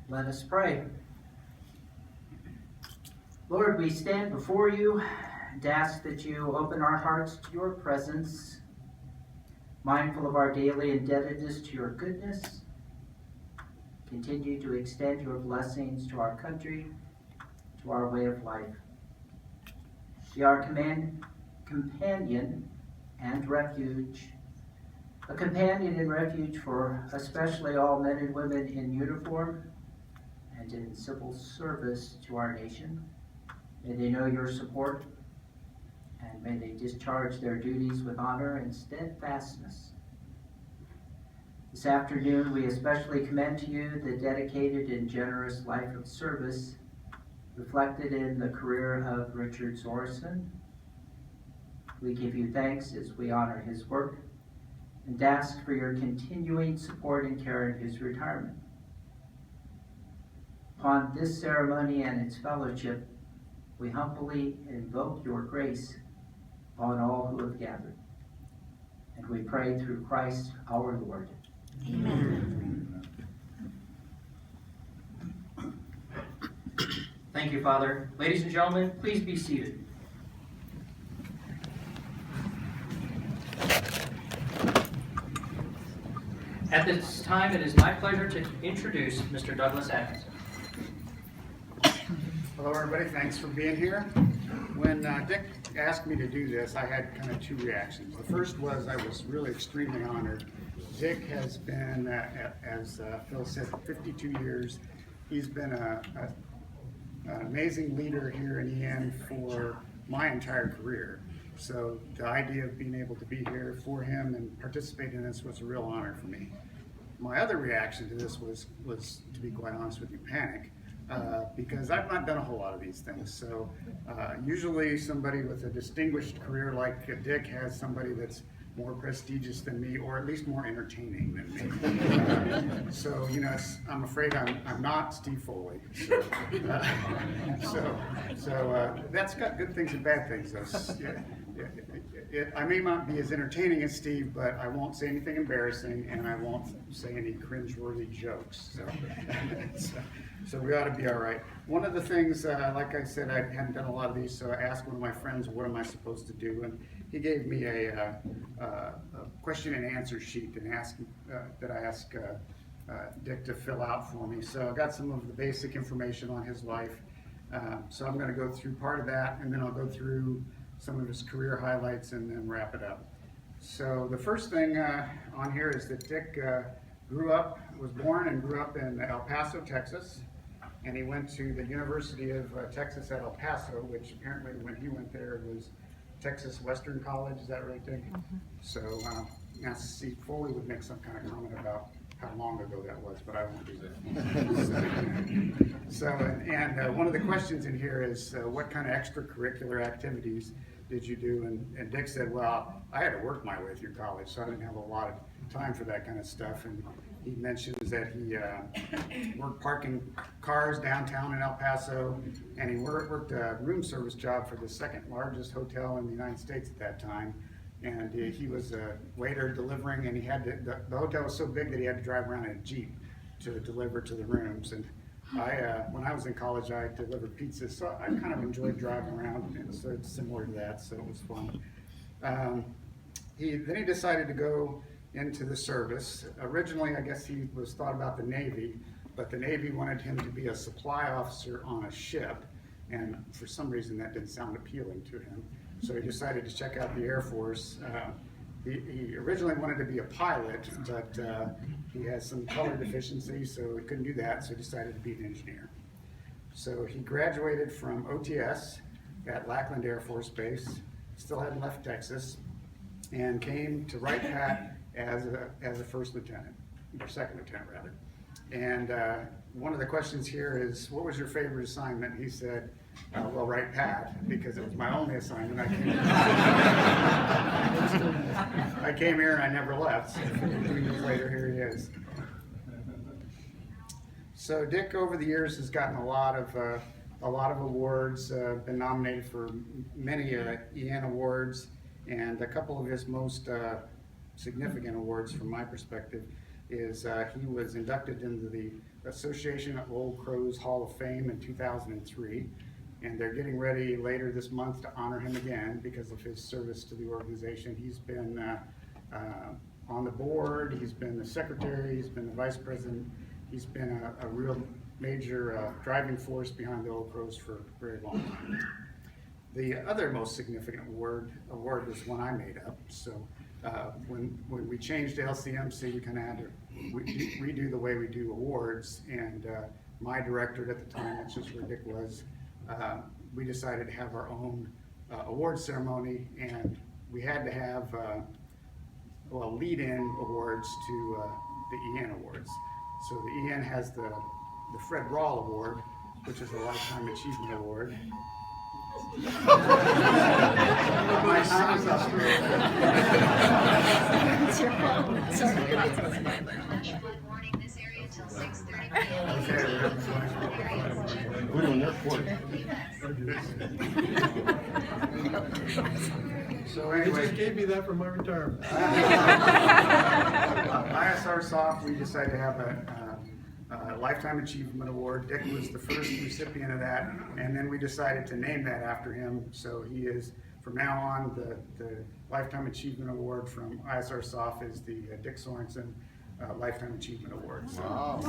Let us pray. Lord, we stand before you and ask that you open our hearts to your presence, mindful of our daily indebtedness to your goodness. Continue to extend your blessings to our country, to our way of life. Be our companion and refuge, a companion and refuge for especially all men and women in uniform and in civil service to our nation. May they know your support, and may they discharge their duties with honor and steadfastness. This afternoon, we especially commend to you the dedicated and generous life of service reflected in the career of Richard Sorensen. We give you thanks as we honor his work and ask for your continuing support and care in his retirement. Upon this ceremony and its fellowship, we humbly invoke your grace on all who have gathered. And we pray through Christ our Lord. Amen. Thank you, Father. Ladies and gentlemen, please be seated. At this time, it is my pleasure to introduce Mr. Douglas Atkinson. Hello, everybody. Thanks for being here. When Dick asked me to do this, I had kind of two reactions. The first was I was really extremely honored. Dick has been, as Phil said, 52 years. He's been an amazing leader here in EN for my entire career. So the idea of being able to be here for him and participate in this was a real honor for me. My other reaction to this was to be quite honest with you, panic. Because I've not done a whole lot of these things. So usually somebody with a distinguished career like Dick has somebody that's more prestigious than me, or at least more entertaining than me. So you know, I'm afraid I'm not Steve Foley. So that's got good things and bad things. I may not be as entertaining as Steve, but I won't say anything embarrassing, and I won't say any cringe-worthy jokes. So we ought to be all right. One of the things, like I said, I hadn't done a lot of these, so I asked one of my friends, what am I supposed to do? And he gave me a question and answer sheet and that I asked Dick to fill out for me. So I got some of the basic information on his life. So I'm going to go through part of that, and then I'll go through some of his career highlights and then wrap it up. So the first thing on here is that Dick was born and grew up in El Paso, Texas. And he went to the University of Texas at El Paso, which apparently when he went there was Texas Western College. Is that right, Dick? Mm-hmm. So now Steve Foley would make some kind of comment about how long ago that was, but I won't do that. One of the questions in here is what kind of extracurricular activities did you do? And Dick said, well, I had to work my way through college, so I didn't have a lot of time for that kind of stuff. And he mentions that he worked parking cars downtown in El Paso, and he worked a room service job for the second largest hotel in the United States at that time. And he was a waiter delivering, and he had to, the hotel was so big that he had to drive around in a Jeep to deliver to the rooms. And when I was in college, I delivered pizzas, so I kind of enjoyed driving around, and so it's similar to that, so it was fun. Then he decided to go into the service. Originally, I guess he was thought about the Navy, but the Navy wanted him to be a supply officer on a ship, and for some reason that didn't sound appealing to him. So he decided to check out the Air Force. He originally wanted to be a pilot, but he has some color deficiency, so he couldn't do that, so he decided to be an engineer. So he graduated from OTS at Lackland Air Force Base, still hadn't left Texas, and came to Wright Pat as a first lieutenant, or second lieutenant rather. And one of the questions here is, what was your favorite assignment? He said, well, Wright Pat, because it was my only assignment. I came here and I never left. So 2 years later, here he is. So Dick, over the years, has gotten a lot of awards. Been nominated for many EN awards, and a couple of his most significant awards, from my perspective. is he was inducted into the Association of Old Crows Hall of Fame in 2003. And they're getting ready later this month to honor him again because of his service to the organization. He's been on the board, he's been the secretary, he's been the vice president, he's been a real major driving force behind the Old Crows for a very long time. The other most significant award was one I made up. So when we changed to LCMC, we kind of had to redo the way we do awards. And my directorate at the time, which is where Dick was, we decided to have our own award ceremony, and we had to have lead-in awards to the EN Awards. So the EN has the Fred Rawl Award, which is a Lifetime Achievement Award. My time is up. Warning this area till 6:30 p.m. We're doing their work. So They anyway, just gave me that for my retirement. ISR Soft, we decided to have a Lifetime Achievement Award. Dick was the first recipient of that, and then we decided to name that after him. So he is, from now on, the Lifetime Achievement Award from ISR Soft is the Dick Sorensen Lifetime Achievement Award. So,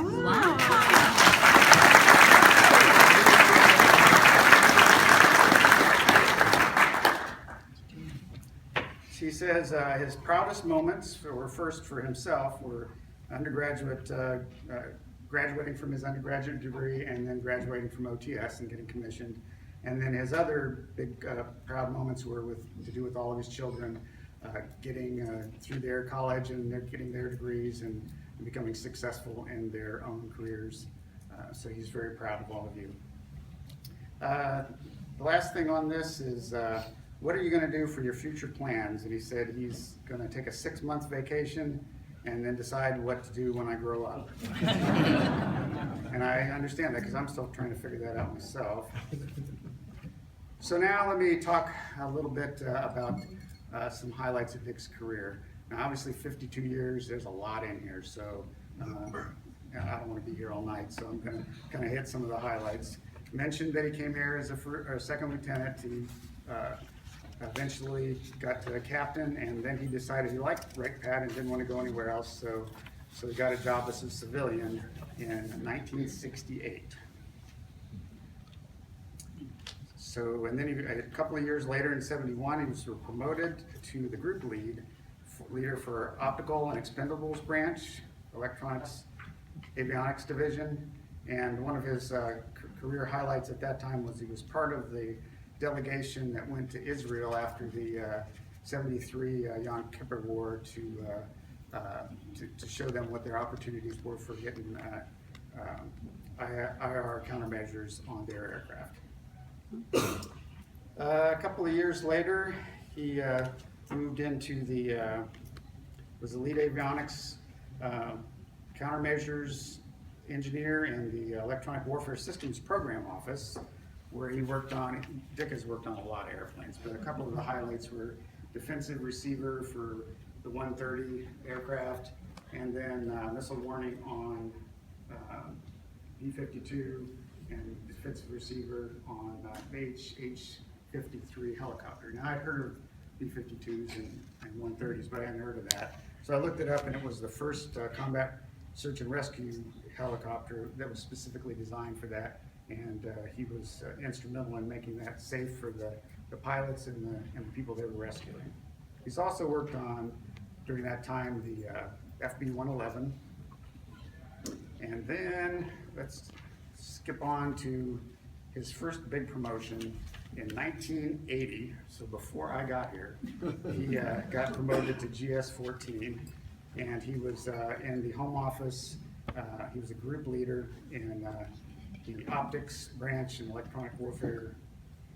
he says his proudest moments were first for himself were graduating from his undergraduate degree and then graduating from OTS and getting commissioned. And then his other big proud moments were to do with all of his children getting through their college and they're getting their degrees and becoming successful in their own careers. So he's very proud of all of you. The last thing on this is, what are you going to do for your future plans? And he said he's going to take a 6-month vacation and then decide what to do when I grow up. And I understand that because I'm still trying to figure that out myself. So now let me talk a little bit about some highlights of Dick's career. Now obviously 52 years, there's a lot in here, so I don't want to be here all night, so I'm going to kind of hit some of the highlights. Mentioned that he came here as a second lieutenant. He eventually got to a captain, and then he decided he liked Wreck Pad and didn't want to go anywhere else, so he got a job as a civilian in 1968. So, and then a couple of years later in 71, he was promoted to the group leader for Optical and Expendables branch, Electronics Avionics Division. And one of his career highlights at that time was he was part of the delegation that went to Israel after the 73 Yom Kippur War to show them what their opportunities were for getting IR countermeasures on their aircraft. A couple of years later, he moved into was the lead avionics countermeasures engineer in the Electronic Warfare Systems Program Office, where he worked on, Dick has worked on a lot of airplanes, but a couple of the highlights were defensive receiver for the 130 aircraft, and then missile warning on B-52 and defensive receiver on H-53 helicopter. Now I'd heard of B-52s and 130s, but I hadn't heard of that. So I looked it up, and it was the first combat search and rescue helicopter that was specifically designed for that, and he was instrumental in making that safe for the pilots and the people they were rescuing. He's also worked on, during that time, the FB-111, and then let's skip on to his first big promotion in 1980. So before I got here, he got promoted to GS-14, and he was in the home office. He was a group leader in the optics branch and electronic warfare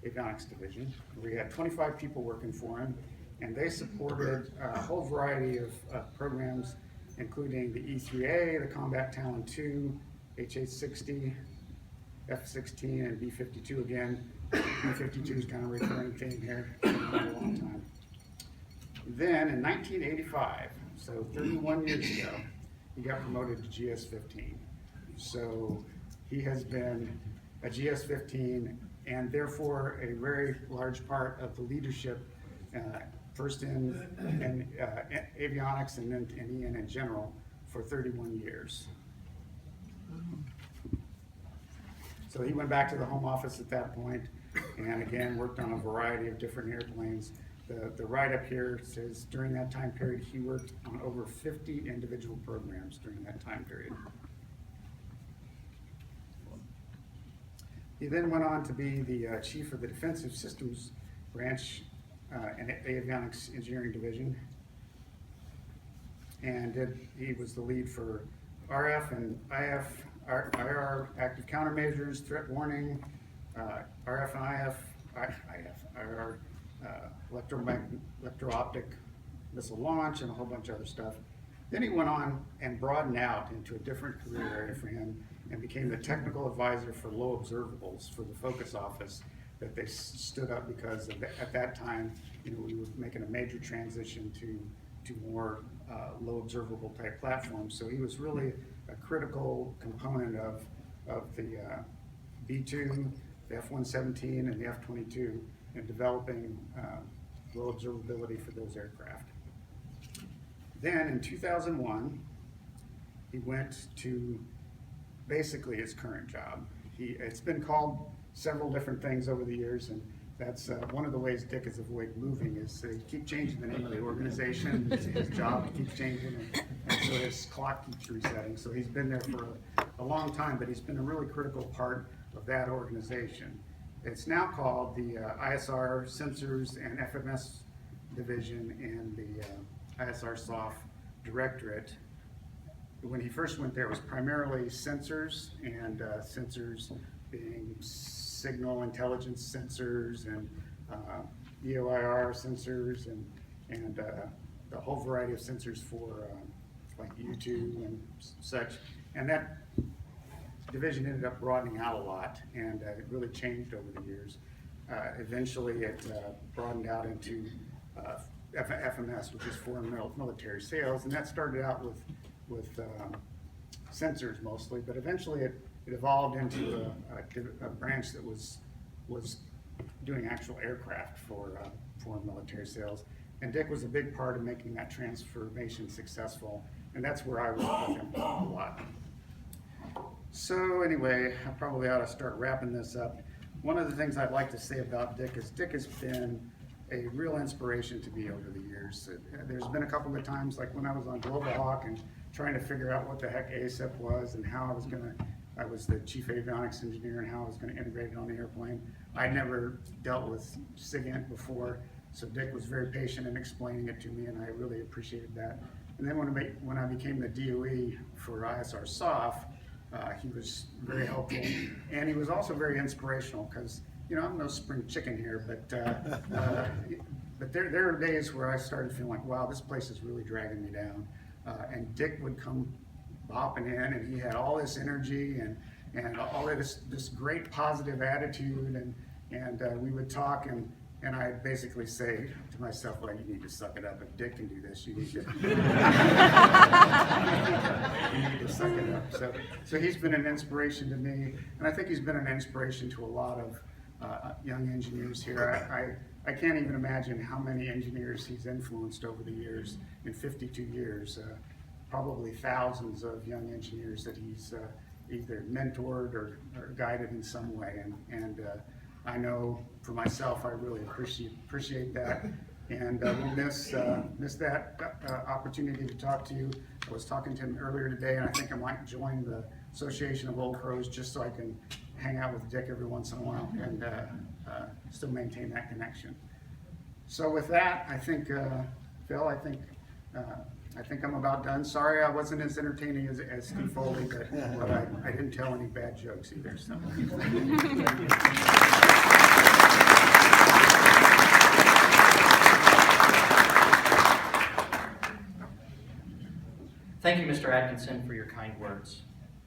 avionics division. We had 25 people working for him, and they supported a whole variety of programs, including the E-3A, the Combat Talon II, H-860, F-16, and B-52 again. B-52 is kind of a recurring theme here for a long time. Then in 1985, so 31 years ago, he got promoted to GS-15. So he has been a GS-15 and therefore a very large part of the leadership, first in avionics and then in EN in general for 31 years. So he went back to the home office at that point and again worked on a variety of different airplanes. The write-up here says during that time period he worked on over 50 individual programs during that time period. He then went on to be the chief of the Defensive Systems Branch and Avionics Engineering Division. And he was the lead for RF and IR active countermeasures, threat warning, RF and IR electro-optic missile launch, and a whole bunch of other stuff. Then he went on and broadened out into a different career area for him and became the technical advisor for low observables for the Focus office that they stood up because at that time, we were making a major transition to more low observable type platforms. So he was really a critical component of the B-2, the F-117, and the F-22 in developing low observability for those aircraft. Then in 2001, he went to basically his current job. It's been called several different things over the years, and that's one of the ways Dick has avoided moving is to keep changing the name of the organization. His job keeps changing, and so his clock keeps resetting. So he's been there for a long time, but he's been a really critical part of that organization. It's now called the ISR Sensors and FMS Division in the ISR SOF Directorate. When he first went there, it was primarily sensors, and sensors being signal intelligence sensors and EOIR sensors and a whole variety of sensors for like U2 and such. And that division ended up broadening out a lot, and it really changed over the years. Eventually, it broadened out into FMS, which is foreign military sales, and that started out with sensors mostly, but eventually it evolved into a branch that was doing actual aircraft for foreign military sales. And Dick was a big part of making that transformation successful, and that's where I worked with him a lot. So anyway, I probably ought to start wrapping this up. One of the things I'd like to say about Dick is Dick has been a real inspiration to me over the years. There's been a couple of times, like when I was on Global Hawk and trying to figure out what the heck ASIP was and how I was the chief avionics engineer and how I was going to integrate it on the airplane. I'd never dealt with SIGINT before, so Dick was very patient in explaining it to me, and I really appreciated that. And then when I became the DOE for ISR SOF, he was very helpful, and he was also very inspirational because, I'm no spring chicken here, but there are days where I started feeling like, wow, this place is really dragging me down. And Dick would come bopping in, and he had all this energy and all of this great positive attitude, and we would talk, and I'd basically say to myself, well, you need to suck it up. If Dick can do this, you need to, you need to suck it up. So he's been an inspiration to me, and I think he's been an inspiration to a lot of young engineers here. I can't even imagine how many engineers he's influenced over the years. In 52 years, probably thousands of young engineers that he's either mentored or guided in some way. And I know for myself, I really appreciate that. And we'll miss that opportunity to talk to you. I was talking to him earlier today, and I think I might join the Association of Old Crows just so I can hang out with Dick every once in a while and still maintain that connection. So with that, I think, Phil, I think I'm about done. Sorry I wasn't as entertaining as Steve Foley, but I didn't tell any bad jokes either. So. Thank you, Mr. Atkinson, for your kind words.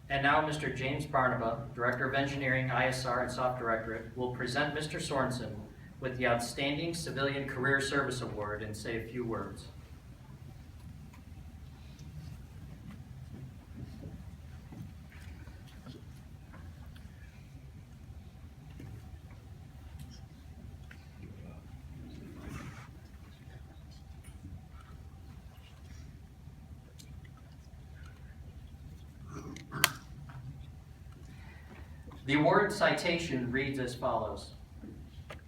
And now Mr. James Barnaba, Director of Engineering, ISR and SOF Directorate, will present Mr. Sorensen with the Outstanding Civilian Career Service Award and say a few words. The award citation reads as follows.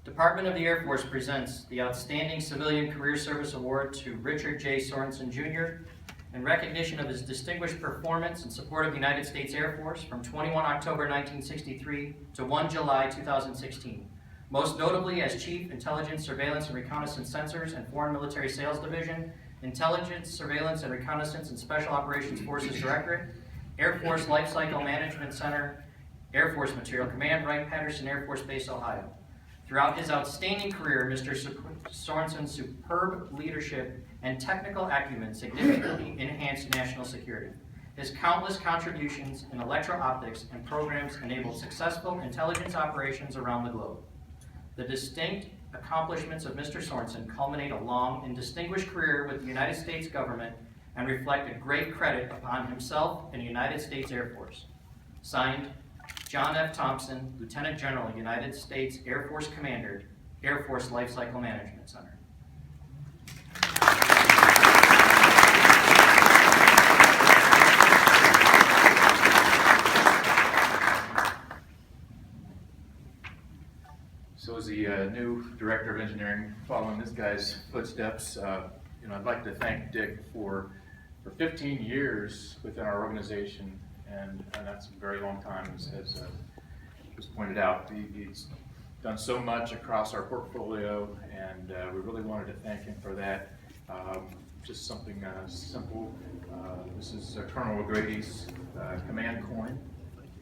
Department of the Air Force presents the Outstanding Civilian Career Service Award to Richard J. Sorensen, Jr. in recognition of his distinguished performance in support of the United States Air Force from 21 October 1963 to 1 July 2016. Most notably as Chief Intelligence, Surveillance, and Reconnaissance Sensors and Foreign Military Sales Division, Intelligence, Surveillance, and Reconnaissance and Special Operations Forces Directorate, Air Force Lifecycle Management Center, Air Force Material Command, Wright-Patterson Air Force Base, Ohio. Throughout his outstanding career, Mr. Sorensen's superb leadership and technical acumen significantly enhanced national security. His countless contributions in electro-optics and programs enabled successful intelligence operations around the globe. The distinct accomplishments of Mr. Sorensen culminate a long and distinguished career with the United States government and reflect a great credit upon himself and the United States Air Force. Signed, John F. Thompson, Lieutenant General, United States Air Force Commander, Air Force Lifecycle Management Center. So as the new Director of Engineering, following this guy's footsteps, I'd like to thank Dick for 15 years within our organization, and that's a very long time, as was pointed out. He's done so much across our portfolio, and we really wanted to thank him for that. Just something simple. This is Colonel O'Grady's command coin,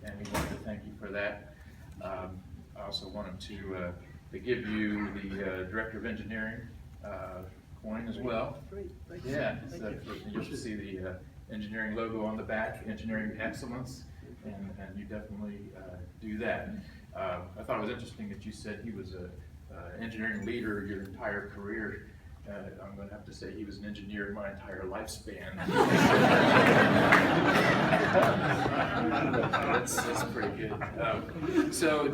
and we wanted to thank you for that. I also wanted to give you the Director of Engineering coin as well. Yeah, so you'll see the engineering logo on the back, Engineering Excellence, and you definitely do that. I thought it was interesting that you said he was an engineering leader your entire career. I'm going to have to say he was an engineer my entire lifespan. That's pretty good. So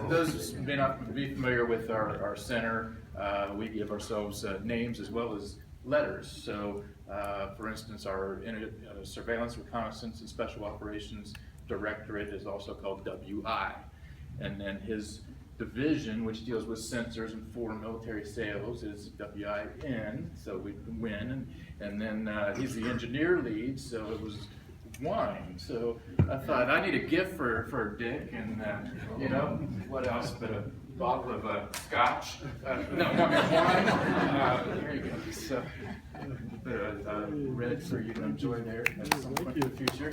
those who may not be familiar with our center, we give ourselves names as well as letters. So, for instance, our Surveillance, Reconnaissance, and Special Operations Directorate is also called WI. And then his division, which deals with sensors and foreign military sales, is WIN, so we win. And then he's the engineer lead, so it was wine. So I thought I need a gift for Dick, and what else but a bottle of scotch? No, wine. Here you go. So red for you to enjoy there at some point in the future.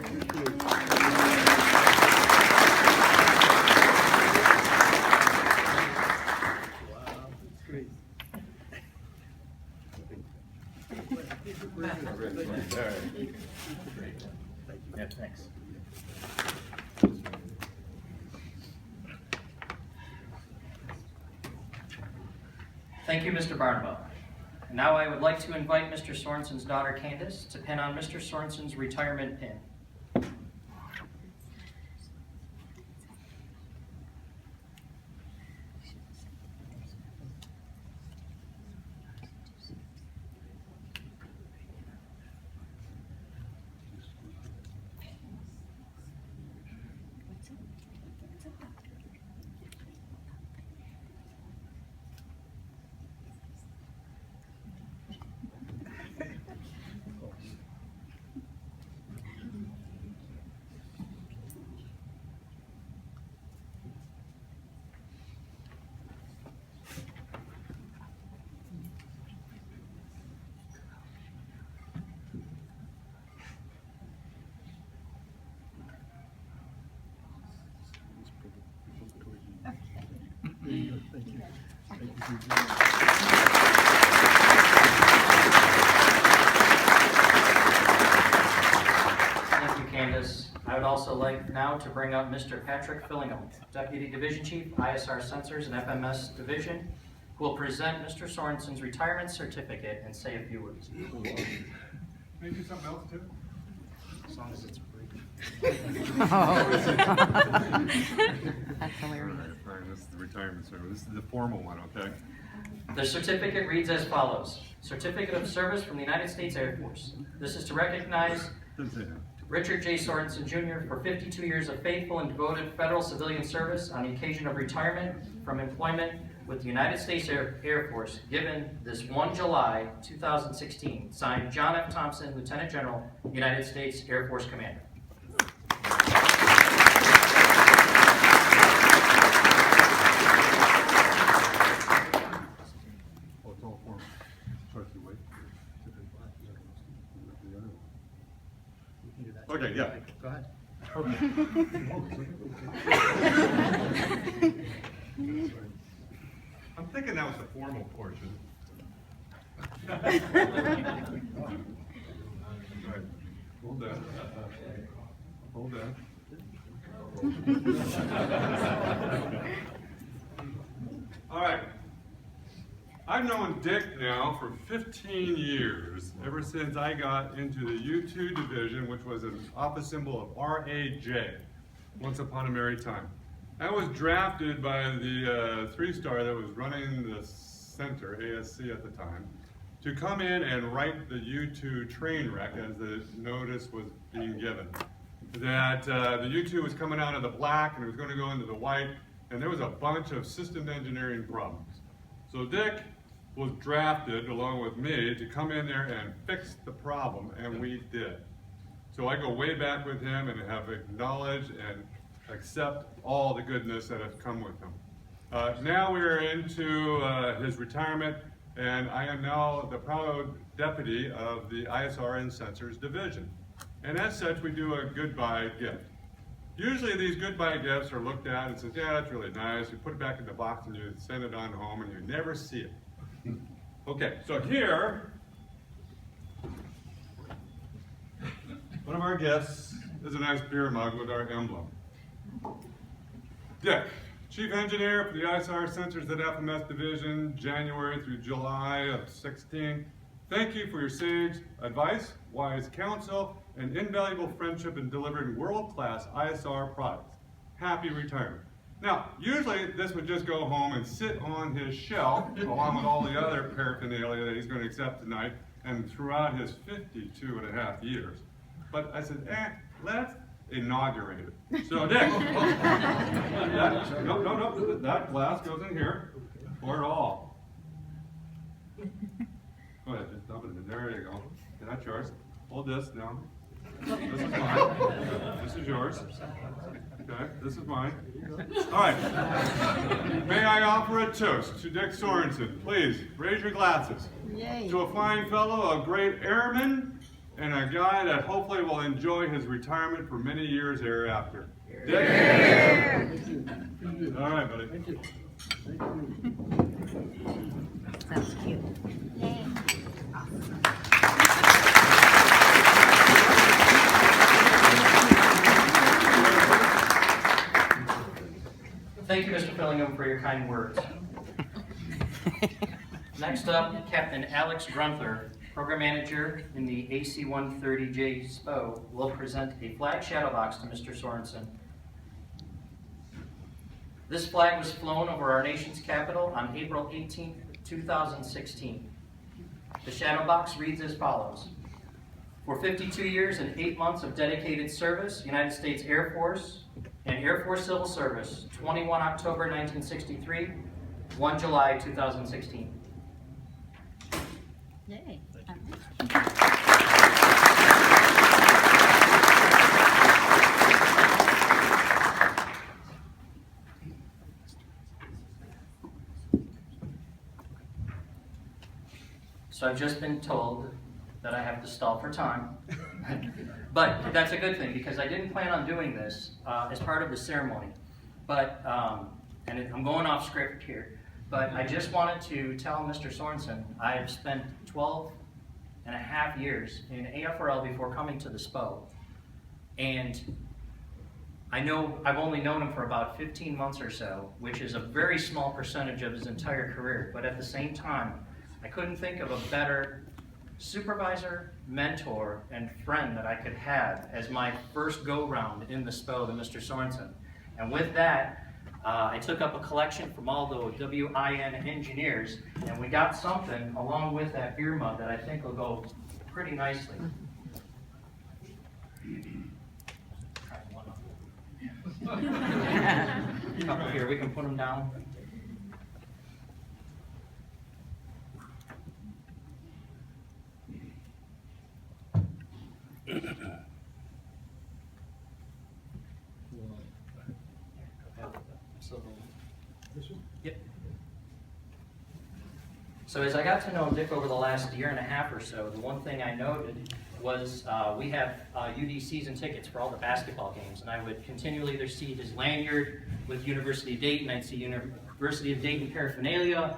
Yeah, thanks. Thank you, Mr. Barnaba. Now I would like to invite Mr. Sorensen's daughter, Candace, to pin on Mr. Sorensen's retirement pin. Thank you, Candace. I would also like now to bring up Mr. Patrick Fillingham, Deputy Division Chief, ISR Sensors and FMS Division, who will present Mr. Sorensen's retirement certificate and say a few words. Maybe something else too? As long as it's brief. That's hilarious. All right, this is the retirement service. This is the formal one, okay? The certificate reads as follows. Certificate of Service from the United States Air Force. This is to recognize Richard J. Sorensen Jr. for 52 years of faithful and devoted federal civilian service on the occasion of retirement from employment with the United States Air Force, given this 1 July 2016. Signed, John F. Thompson, Lieutenant General, United States Air Force Commander. Oh, it's all formal. Sorry, if you wait. Okay, yeah. Go ahead. I'm thinking that was the formal portion. Right. Hold that. Hold that. All right. I've known Dick now for 15 years, ever since I got into the U-2 division, which was an office symbol of RAJ, Once Upon a Merry Time. I was drafted by the 3-star that was running the center, ASC at the time, to come in and write the U-2 train wreck as the notice was being given. That the U-2 was coming out of the black and it was going to go into the white, and there was a bunch of system engineering problems. So Dick was drafted along with me to come in there and fix the problem, and we did. So I go way back with him and have acknowledged and accept all the goodness that has come with him. Now we're into his retirement, and I am now the proud deputy of the ISR and Sensors Division. And as such, we do a goodbye gift. Usually these goodbye gifts are looked at and says, yeah, that's really nice. You put it back in the box and you send it on home and you never see it. Okay, so here, one of our gifts is a nice beer mug with our emblem. Dick, Chief Engineer for the ISR Sensors at FMS Division, January through July of 16. Thank you for your sage advice, wise counsel, and invaluable friendship in delivering world-class ISR products. Happy retirement. Now, usually this would just go home and sit on his shelf along with all the other paraphernalia that he's going to accept tonight and throughout his 52.5 years. But I said, let's inaugurate it. So Dick, no, that glass goes in here for it all. Go ahead, just dump it in. There you go. Okay, that's yours. Hold this down. This is mine. This is yours. Okay, this is mine. All right. May I offer a toast to Dick Sorensen? Please, raise your glasses. Yay. To a fine fellow, a great airman, and a guy that hopefully will enjoy his retirement for many years thereafter. Dick? All right, buddy. Thank you. Sounds cute. Yay. Thank you, Mr. Fillingham, for your kind words. Next up, Captain Alex Grunther, Program Manager in the AC-130J SPO, will present a flag shadow box to Mr. Sorensen. This flag was flown over our nation's capital on April 18, 2016. The shadow box reads as follows. For 52 years and 8 months of dedicated service, United States Air Force and Air Force Civil Service, 21 October 1963, 1 July 2016. Yay. So I've just been told that I have to stall for time. But that's a good thing, because I didn't plan on doing this as part of the ceremony. But, I'm going off script here, but I just wanted to tell Mr. Sorensen, I have spent 12.5 years in AFRL before coming to the SPO. And I know I've only known him for about 15 months or so, which is a very small percentage of his entire career. But at the same time, I couldn't think of a better supervisor, mentor, and friend that I could have as my first go-round in the SPO than Mr. Sorensen. And with that, I took up a collection from all the WIN engineers, and we got something along with that beer mug that I think will go pretty nicely. Couple here, we can put them down. Yep. So as I got to know Dick over the last year and a half or so, the one thing I noted was we have UD season tickets for all the basketball games, and I would continually either see his lanyard with University of Dayton, I'd see University of Dayton paraphernalia,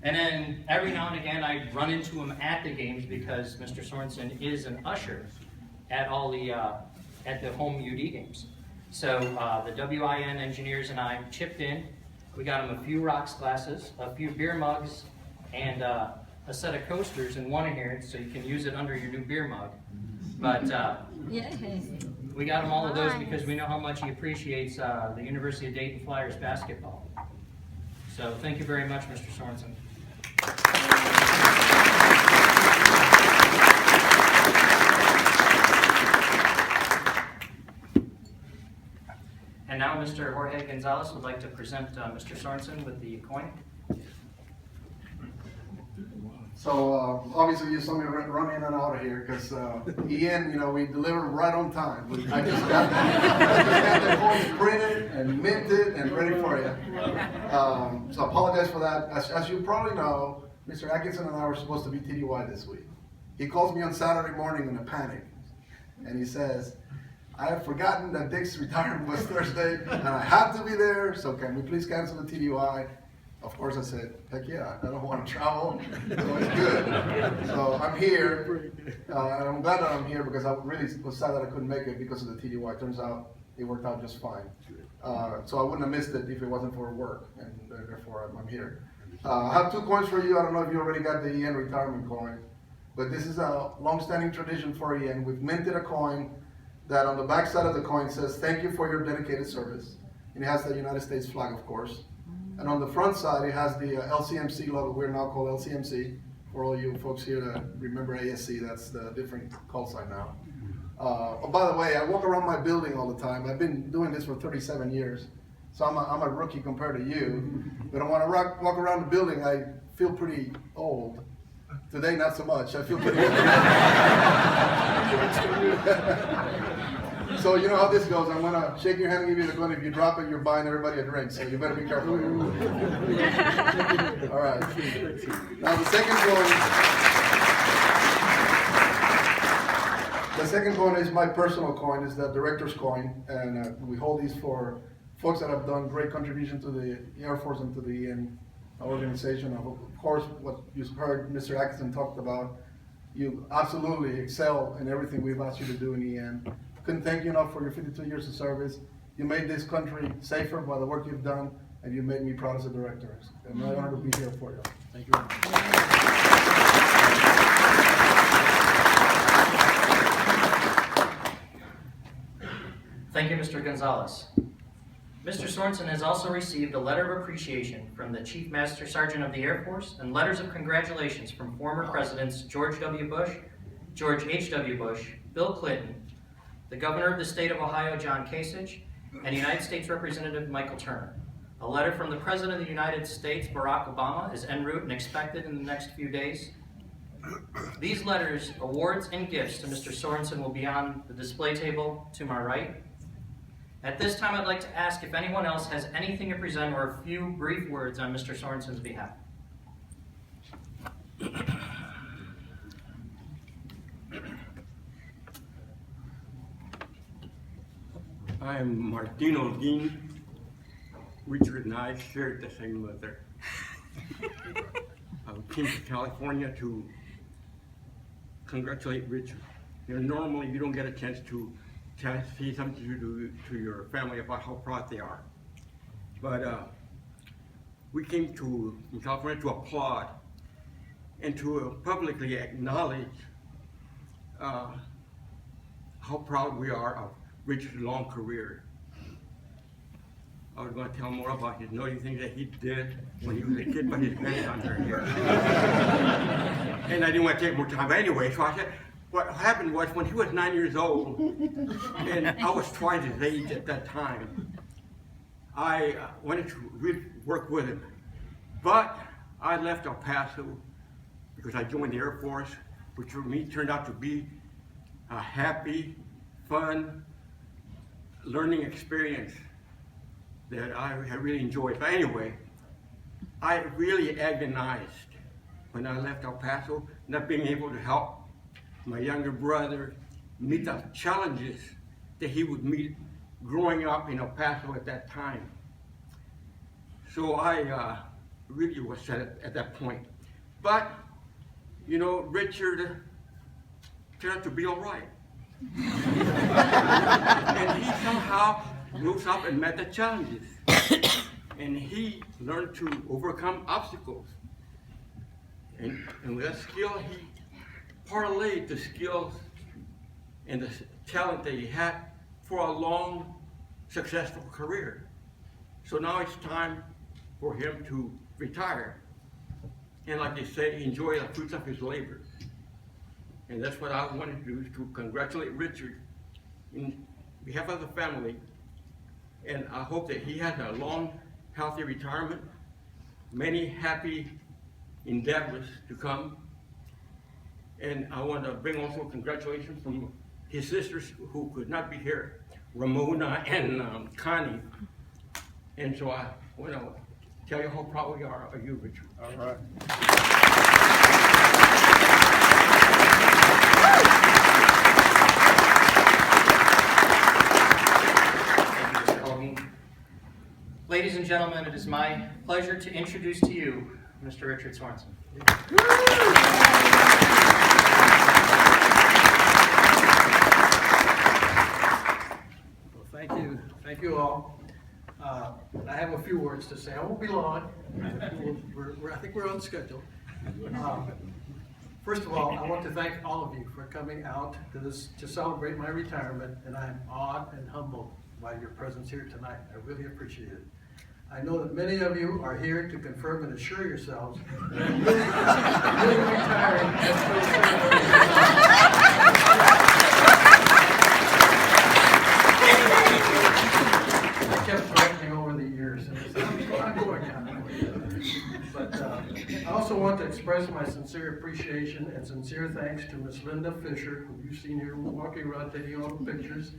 and then every now and again I'd run into him at the games because Mr. Sorensen is an usher at all the at the home UD games. So the WIN engineers and I chipped in. We got him a few rocks glasses, a few beer mugs, and a set of coasters and one in here so you can use it under your new beer mug. But we got him all of those because we know how much he appreciates the University of Dayton Flyers basketball. So thank you very much, Mr. Sorensen. And now Mr. Jorge Gonzalez would like to present Mr. Sorensen with the coin. So obviously you saw me run in and out of here because Ian, you know, we delivered right on time. I just got the coins printed and minted and ready for you. So I apologize for that. As you probably know, Mr. Atkinson and I were supposed to be TDY this week. He calls me on Saturday morning in a panic, and he says, "I have forgotten that Dick's retirement was Thursday, and I have to be there. So can we please cancel the TDY?" Of course, I said, "Heck yeah, I don't want to travel, so it's good." So I'm here, and I'm glad that I'm here because I really was sad that I couldn't make it because of the TDY. Turns out it worked out just fine. So I wouldn't have missed it if it wasn't for work, and therefore I'm here. I have two coins for you. I don't know if you already got the Ian retirement coin, but this is a long-standing tradition for Ian. We've minted a coin that on the back side of the coin says, "Thank you for your dedicated service." And it has the United States flag, of course. And on the front side, it has the LCMC logo. We're now called LCMC. For all you folks here that remember ASC, that's the different call sign now. Oh, by the way, I walk around my building all the time. I've been doing this for 37 years. So I'm a rookie compared to you. But when I walk around the building, I feel pretty old. Today, not so much. I feel pretty So you know how this goes. I'm gonna shake your hand and give you the coin. If you drop it, you're buying everybody a drink. So you better be careful. All right. Now the second coin is my personal coin. It's the director's coin, and we hold these for folks that have done great contribution to the Air Force and to the organization. Of course, what you heard Mr. Atkinson talked about, you absolutely excel in everything we've asked you to do in EN. Couldn't thank you enough for your 52 years of service. You made this country safer by the work you've done, and you made me proud as a director. I'm honored to be here for you. Thank you very much. Thank you, Mr. Gonzalez. Mr. Sorensen has also received a letter of appreciation from the Chief Master Sergeant of the Air Force and letters of congratulations from former Presidents George W. Bush, George H.W. Bush, Bill Clinton, the Governor of the State of Ohio, John Kasich, and United States Representative Michael Turner. A letter from the President of the United States, Barack Obama, is en route and expected in the next few days. These letters, awards, and gifts to Mr. Sorensen will be on the display table to my right. At this time, I'd like to ask if anyone else has anything to present or a few brief words on Mr. Sorensen's behalf. I am Martino Dean. Richard and I shared the same mother. I came to California to congratulate Richard. You know, normally you don't get a chance to say something to your family about how proud they are. But we came to California to applaud and to publicly acknowledge how proud we are of Richard's long career. I was going to tell more about his naughty things that he did when he was a kid, but his pants under here. And I didn't want to take more time anyway, so I said, what happened was when he was 9 years old, and I was twice his age at that time, I wanted to work with him. But I left El Paso because I joined the Air Force, which for me turned out to be a happy, fun, learning experience that I really enjoyed. But anyway, I really agonized when I left El Paso, not being able to help my younger brother meet the challenges that he would meet growing up in El Paso at that time. So I really was sad at that point. But, you know, Richard turned out to be all right. And he somehow rose up and met the challenges. And he learned to overcome obstacles. And with that skill, he parlayed the skills and the talent that he had for a long, successful career. So now it's time for him to retire. And like they say, enjoy the fruits of his labor. And that's what I wanted to do, is to congratulate Richard in behalf of the family. And I hope that he has a long, healthy retirement, many happy endeavors to come. And I want to bring also congratulations from his sisters who could not be here, Ramona and Connie. And so I want to tell you how proud we are of you, Richard. All right. Ladies and gentlemen, it is my pleasure to introduce to you Mr. Richard Sorensen. Well, thank you all. I have a few words to say. I won't be long. I think we're on schedule. First of all, I want to thank all of you for coming out to celebrate my retirement, and I'm awed and humbled by your presence here tonight. I really appreciate it. I know that many of you are here to confirm and assure yourselves that I'm really retiring. I kept correcting over the years, and I'm going now. But I also want to express my sincere appreciation and sincere thanks to Miss Linda Fisher, who you've seen here walking around taking all the pictures,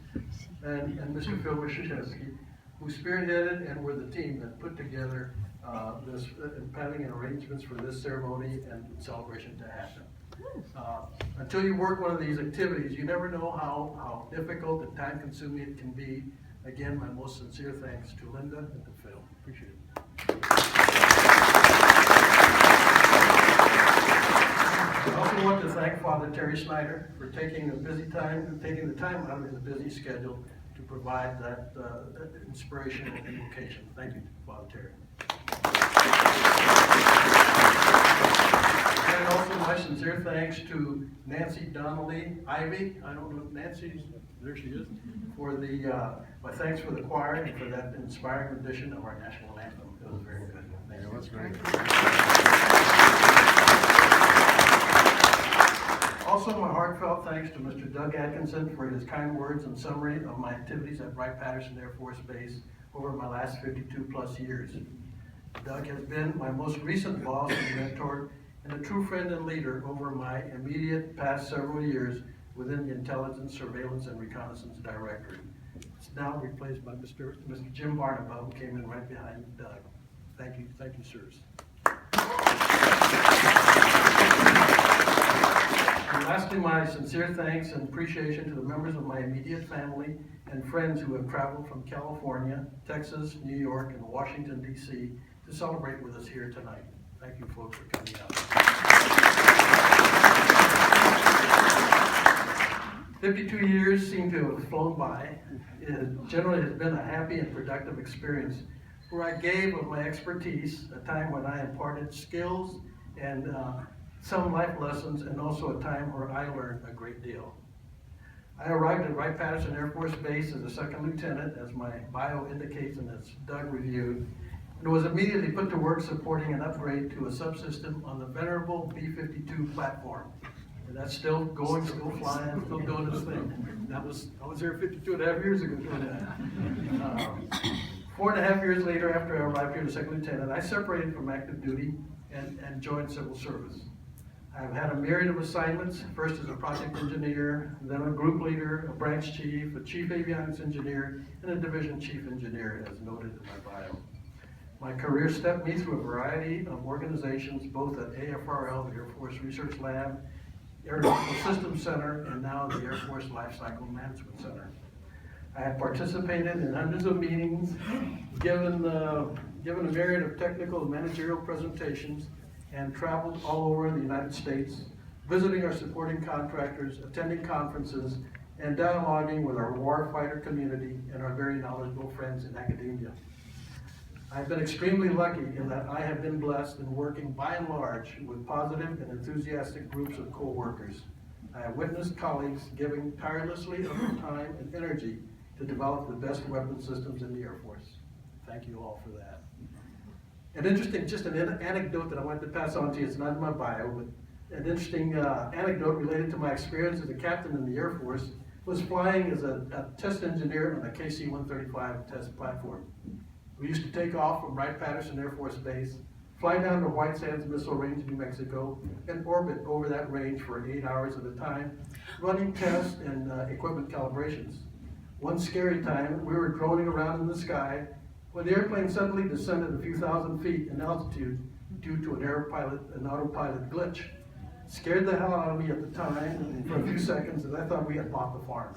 and Mr. Phil Wyshechewski, who spearheaded and were the team that put together this planning and arrangements for this ceremony and celebration to happen. Until you work one of these activities, you never know how difficult and time-consuming it can be. Again, my most sincere thanks to Linda and to Phil. Appreciate it. I also want to thank Father Terry Snyder for taking the time out of his busy schedule to provide that inspiration and invocation. Thank you, Father Terry. And also my sincere thanks to Nancy Donnelly Ivy. I don't know if Nancy's, there she is, for my thanks for the choir and for that inspiring rendition of our national anthem. It was very good. Thank you. That's great. Also, my heartfelt thanks to Mr. Doug Atkinson for his kind words and summary of my activities at Wright-Patterson Air Force Base over my last 52 plus years. Doug has been my most recent boss and mentor and a true friend and leader over my immediate past several years within the Intelligence, Surveillance, and Reconnaissance Directorate. It's now replaced by Mr. Jim Barnaba, who came in right behind Doug. Thank you, sirs. And lastly, my sincere thanks and appreciation to the members of my immediate family and friends who have traveled from California, Texas, New York, and Washington, D.C. to celebrate with us here tonight. Thank you, folks, for coming out. 52 years seem to have flown by. It generally has been a happy and productive experience where I gave of my expertise, a time when I imparted skills and some life lessons, and also a time where I learned a great deal. I arrived at Wright-Patterson Air Force Base as a second lieutenant, as my bio indicates and as Doug reviewed, and was immediately put to work supporting an upgrade to a subsystem on the venerable B-52 platform. And that's still going, still flying, still doing its thing. I was there 52 and a half years ago doing that. 4.5 years later, after I arrived here as second lieutenant, I separated from active duty and joined civil service. I've had a myriad of assignments, first as a project engineer, then a group leader, a branch chief, a chief avionics engineer, and a division chief engineer, as noted in my bio. My career stepped me through a variety of organizations, both at AFRL, the Air Force Research Lab, Aeronautical Systems Center, and now the Air Force Lifecycle Management Center. I have participated in hundreds of meetings, given a myriad of technical and managerial presentations, and traveled all over the United States, visiting our supporting contractors, attending conferences, and dialoguing with our warfighter community and our very knowledgeable friends in academia. I've been extremely lucky in that I have been blessed in working by and large with positive and enthusiastic groups of co-workers. I have witnessed colleagues giving tirelessly of their time and energy to develop the best weapon systems in the Air Force. Thank you all for that. An interesting, just an anecdote that I wanted to pass on to you, it's not in my bio, but an interesting anecdote related to my experience as a captain in the Air Force was flying as a test engineer on a KC-135 test platform. We used to take off from Wright-Patterson Air Force Base, fly down to White Sands Missile Range, New Mexico, and orbit over that range for 8 hours at a time, running tests and equipment calibrations. One scary time, we were droning around in the sky when the airplane suddenly descended a few thousand feet in altitude due to an autopilot glitch. Scared the hell out of me at the time, and for a few seconds, and I thought we had bought the farm.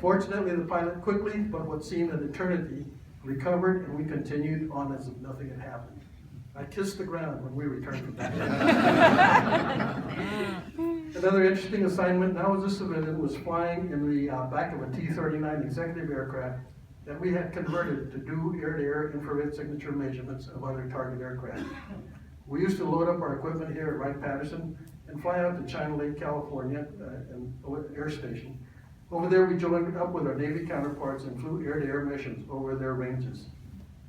Fortunately, the pilot quickly, but what seemed an eternity, recovered, and we continued on as if nothing had happened. I kissed the ground when we returned from that. Another interesting assignment, now as a civilian, was flying in the back of a T-39 executive aircraft that we had converted to do air-to-air infrared signature measurements of other target aircraft. We used to load up our equipment here at Wright-Patterson and fly out to China Lake, California, Air Station. Over there, we joined up with our Navy counterparts and flew air-to-air missions over their ranges.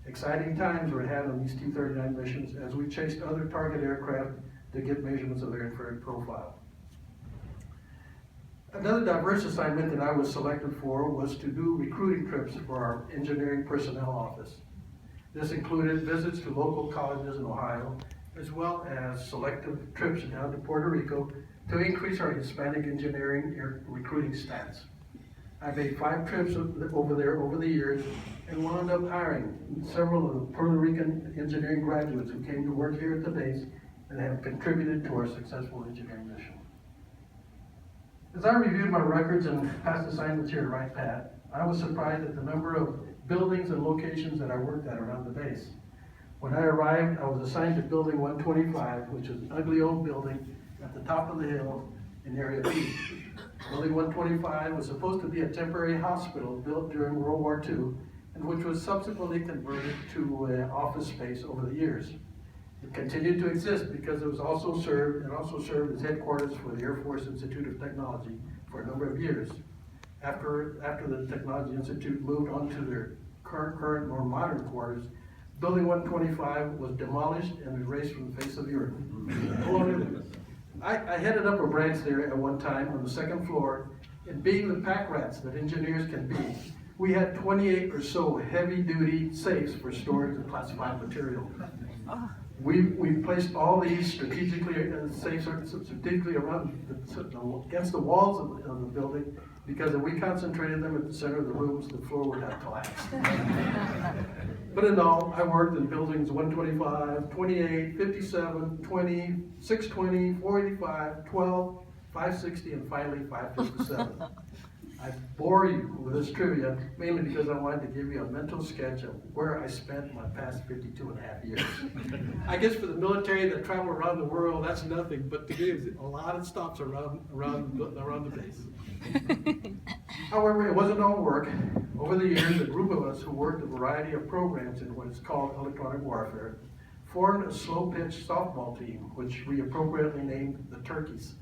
Exciting times were had on these T-39 missions as we chased other target aircraft to get measurements of their infrared profile. Another diverse assignment that I was selected for was to do recruiting trips for our engineering personnel office. This included visits to local colleges in Ohio, as well as selective trips down to Puerto Rico to increase our Hispanic engineering recruiting stats. I made 5 trips over there over the years and wound up hiring several of the Puerto Rican engineering graduates who came to work here at the base and have contributed to our successful engineering mission. As I reviewed my records and past assignments here at Wright-Pat, I was surprised at the number of buildings and locations that I worked at around the base. When I arrived, I was assigned to Building 125, which is an ugly old building at the top of the hill in Area B. Building 125 was supposed to be a temporary hospital built during World War II, and which was subsequently converted to office space over the years. It continued to exist because it also served as headquarters for the Air Force Institute of Technology for a number of years. After the Technology Institute moved on to their current more modern quarters, Building 125 was demolished and erased from the face of the earth. I headed up a branch there at one time on the 2nd floor, and being the pack rats that engineers can be, we had 28 or so heavy-duty safes for storage of classified material. We placed all these strategically safes strategically around against the walls of the building, because if we concentrated them at the center of the rooms, the floor would have collapsed. But in all, I worked in buildings 125, 28, 57, 20, 620, 485, 12, 560, and finally 557. I bore you with this trivia mainly because I wanted to give you a mental sketch of where I spent my past 52 and a half years. I guess for the military that travel around the world, that's nothing, but to me, a lot of stops around the base. However, it wasn't all work. Over the years, a group of us who worked a variety of programs in what is called electronic warfare formed a slow-pitch softball team, which we appropriately named the Turkeys.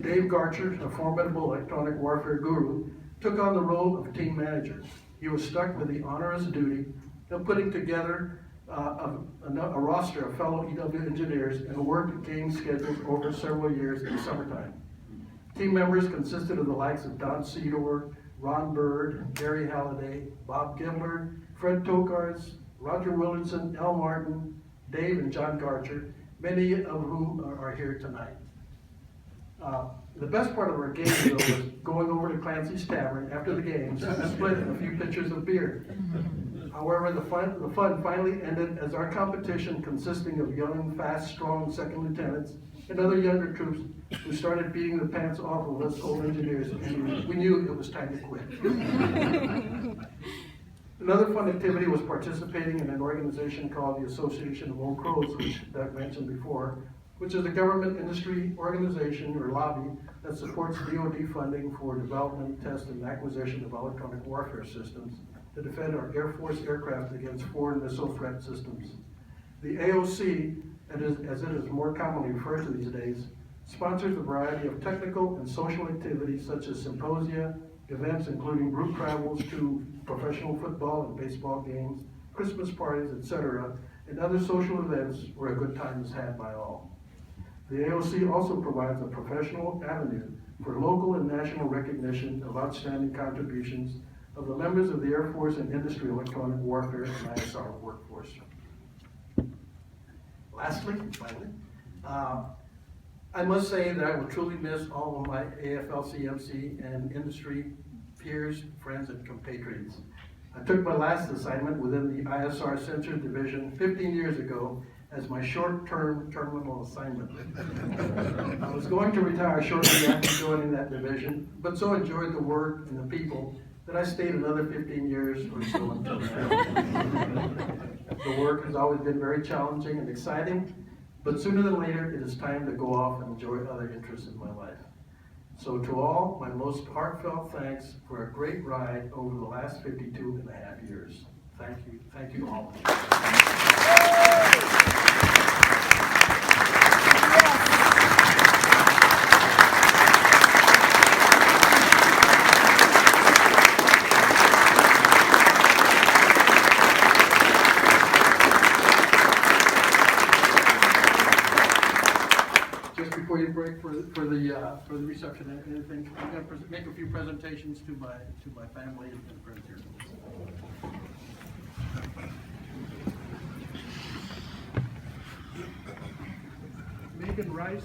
Dave Garcher, a formidable electronic warfare guru, took on the role of team manager. He was stuck with the onerous duty of putting together a roster of fellow EW engineers and worked game schedules over several years in the summertime. Team members consisted of the likes of Don Cedor, Ron Bird, Gary Halliday, Bob Gimler, Fred Tokars, Roger Williamson, Al Martin, Dave and John Garcher, many of whom are here tonight. The best part of our game, though, was going over to Clancy's Tavern after the games and splitting a few pitchers of beer. However, the fun finally ended as our competition, consisting of young, fast, strong second lieutenants and other younger troops who started beating the pants off of us old engineers, and we knew it was time to quit. Another fun activity was participating in an organization called the Association of Old Crows, which Doug mentioned before, which is a government industry organization or lobby that supports DoD funding for development, test, and acquisition of electronic warfare systems to defend our Air Force aircraft against foreign missile threat systems. The AOC, as it is more commonly referred to these days, sponsors a variety of technical and social activities such as symposia, events including group travels to professional football and baseball games, Christmas parties, etc., and other social events where a good time is had by all. The AOC also provides a professional avenue for local and national recognition of outstanding contributions of the members of the Air Force and industry electronic warfare and ISR workforce. Lastly, finally, I must say that I will truly miss all of my AFL-CMC and industry peers, friends, and compatriots. I took my last assignment within the ISR Sensors Division 15 years ago as my short-term terminal assignment. I was going to retire shortly after joining that division, but so enjoyed the work and the people that I stayed another 15 years or so until now. The work has always been very challenging and exciting, but sooner than later, it is time to go off and enjoy other interests in my life. So to all, my most heartfelt thanks for a great ride over the last 52 and a half years. Thank you all. Just before you break for the reception, anything, I'm going to make a few presentations to my family and friends here. Megan Rice,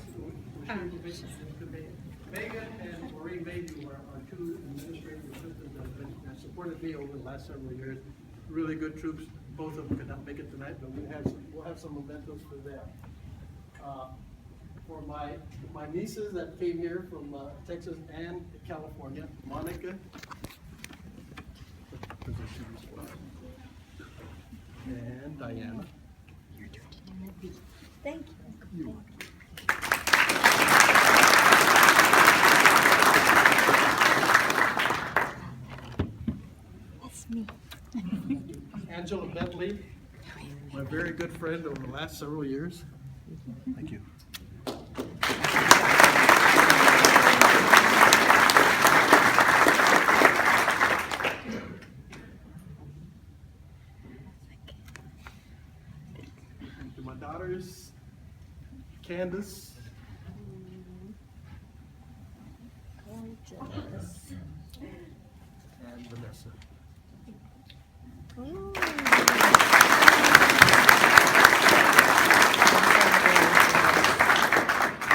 Megan and Maureen Mayhew are two administrative assistants that have supported me over the last several years. Really good troops. Both of them could not make it tonight, but we'll have some mementos for them. For my nieces that came here from Texas and California, Monica, and Diana. Thank you. That's me. Angela Bentley, my very good friend over the last several years. Thank you. And to my daughters, Candace, and Vanessa.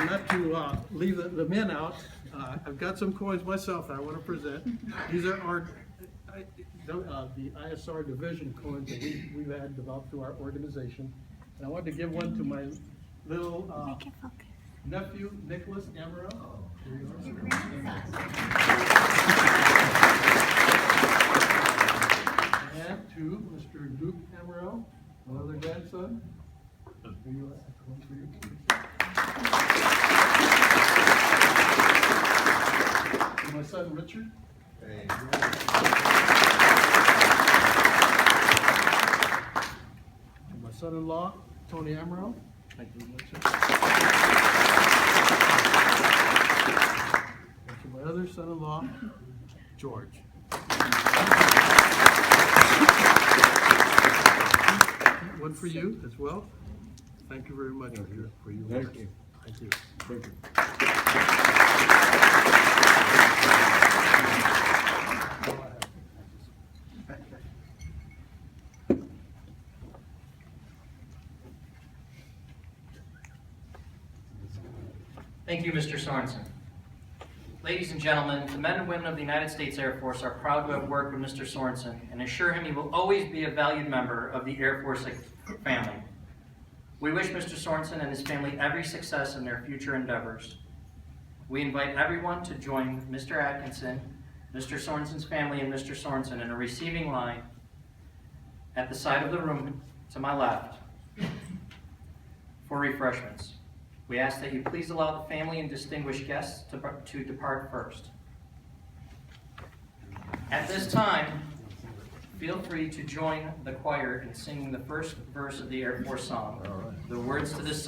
Not to leave the men out, I've got some coins myself that I want to present. These are the ISR division coins that we've had developed through our organization. And I wanted to give one to my little nephew, Nicholas Amaro. And to Mr. Luke Amaro, my other grandson. Here you are. One for you. To my son Richard. To my son-in-law, Tony Amaro. Thank you very much, sir. And to my other son-in-law, George. one for you as well. Thank you very much for your work. Thank you. Thank you. Thank you. Thank you, Mr. Sorensen. Ladies and gentlemen, the men and women of the United States Air Force are proud to have worked with Mr. Sorensen and assure him he will always be a valued member of the Air Force family. We wish Mr. Sorensen and his family every success in their future endeavors. We invite everyone to join Mr. Atkinson, Mr. Sorensen's family, and Mr. Sorensen in a receiving line at the side of the room to my left for refreshments. We ask that you please allow the family and distinguished guests to depart first. At this time, feel free to join the choir in singing the first verse of the Air Force song. The words to this song